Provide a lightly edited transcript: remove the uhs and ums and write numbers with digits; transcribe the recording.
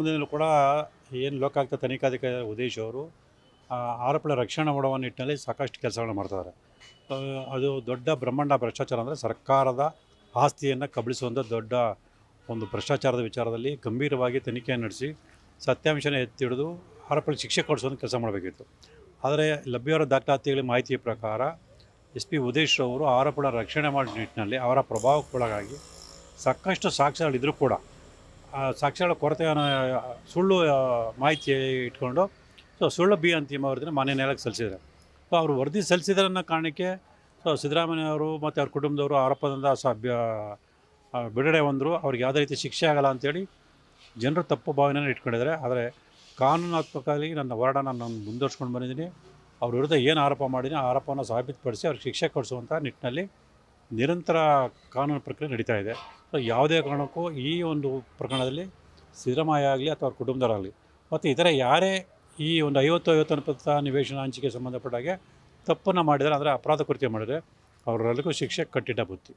ಕುಟುಂಬದಿಂದಲೂ ಕೂಡ ಏನು ಲೋಕಾಯುಕ್ತ ತನಿಖಾಧಿಕಾರಿ ಉದೇಶ್ ಅವರು ಆರೋಪಿಗಳ ರಕ್ಷಣೆ ಮಾಡುವ ನಿಟ್ಟಿನಲ್ಲಿ ಸಾಕಷ್ಟು ಕೆಲಸಗಳನ್ನ ಮಾಡ್ತಾರೆ. ಅದು ದೊಡ್ಡ ಬ್ರಹ್ಮಾಂಡ ಭ್ರಷ್ಟಾಚಾರ ಅಂದರೆ ಸರ್ಕಾರದ ಆಸ್ತಿಯನ್ನು ಕಬಳಿಸುವಂಥ ದೊಡ್ಡ ಒಂದು ಭ್ರಷ್ಟಾಚಾರದ ವಿಚಾರದಲ್ಲಿ ಗಂಭೀರವಾಗಿ ತನಿಖೆಯನ್ನು ನಡೆಸಿ ಸತ್ಯಾಂಶನ ಎತ್ತಿಡಿದು ಆರೋಪಿಗಳಿಗೆ ಶಿಕ್ಷೆ ಕೊಡಿಸೋದು ಕೆಲಸ ಮಾಡಬೇಕಿತ್ತು. ಆದರೆ ಲಭ್ಯವಿರೋ ದಾಖಲಾತಿಗಳ ಮಾಹಿತಿಯ ಪ್ರಕಾರ SP ಉದೇಶ್ ಅವರು ಆರೋಪಿಗಳ ರಕ್ಷಣೆ ಮಾಡೋ ನಿಟ್ಟಿನಲ್ಲಿ ಅವರ ಪ್ರಭಾವಕ್ಕೊಳಗಾಗಿ ಸಾಕಷ್ಟು ಸಾಕ್ಷ್ಯಗಳಿದ್ದರೂ ಕೂಡ ಆ ಸಾಕ್ಷ್ಯಗಳ ಕೊರತೆಯನ್ನು ಸುಳ್ಳು ಮಾಹಿತಿ ಇಟ್ಕೊಂಡು ಸುಳ್ಳು ಅಂತಿಮ ವರದಿನ ಮಾನ್ಯ ನ್ಯಾಯಾಲಯಕ್ಕೆ ಸಲ್ಲಿಸಿದ್ದಾರೆ. ಅವರು ವರದಿ ಸಲ್ಲಿಸಿದ್ರನ್ನ ಕಾರಣಕ್ಕೆ ಸಿದ್ದರಾಮಯ್ಯ ಅವರು ಮತ್ತು ಅವ್ರ ಕುಟುಂಬದವರು ಆರೋಪದಿಂದ ಬಿಡುಗಡೆ ಹೊಂದರು. ಅವ್ರಿಗೆ ಯಾವುದೇ ರೀತಿ ಶಿಕ್ಷೆ ಆಗಲ್ಲ ಅಂಥೇಳಿ ಜನರು ತಪ್ಪು ಭಾವನೆಯನ್ನು ಇಟ್ಕೊಂಡಿದ್ದಾರೆ. ಆದರೆ ಕಾನೂನಾತ್ಮಕವಾಗಿ ನನ್ನ ಹೋರಾಟನ ನಾನು ಮುಂದುವರ್ಸ್ಕೊಂಡು ಬಂದಿದ್ದೀನಿ. ಅವ್ರ ವಿರುದ್ಧ ಏನು ಆರೋಪ ಮಾಡಿದ್ದೀನಿ ಆ ಆರೋಪವನ್ನು ಸಾಬೀತುಪಡಿಸಿ ಅವ್ರಿಗೆ ಶಿಕ್ಷೆ ಕೊಡಿಸುವಂಥ ನಿಟ್ಟಿನಲ್ಲಿ ನಿರಂತರ ಕಾನೂನು ಪ್ರಕ್ರಿಯೆ ನಡೀತಾ ಇದೆ. ಯಾವುದೇ ಕಾರಣಕ್ಕೂ ಈ ಒಂದು ಪ್ರಕರಣದಲ್ಲಿ ಸಿದ್ದರಾಮಯ್ಯ ಆಗಲಿ ಅಥವಾ ಅವ್ರ ಕುಟುಂಬದವರಾಗಲಿ ಮತ್ತು ಇತರ ಯಾರೇ ಈ ಒಂದು 50-50 ನಿವೇಶನ ಹಂಚಿಕೆ ಸಂಬಂಧಪಟ್ಟಾಗೆ ತಪ್ಪನ್ನು ಮಾಡಿದರೆ ಅಂದರೆ ಅಪರಾಧ ಕೃತ್ಯ ಮಾಡಿದರೆ ಅವರೆಲ್ಲರಿಗೂ ಶಿಕ್ಷೆ ಕಟ್ಟಿಟ್ಟ ಬುತ್ತಿ.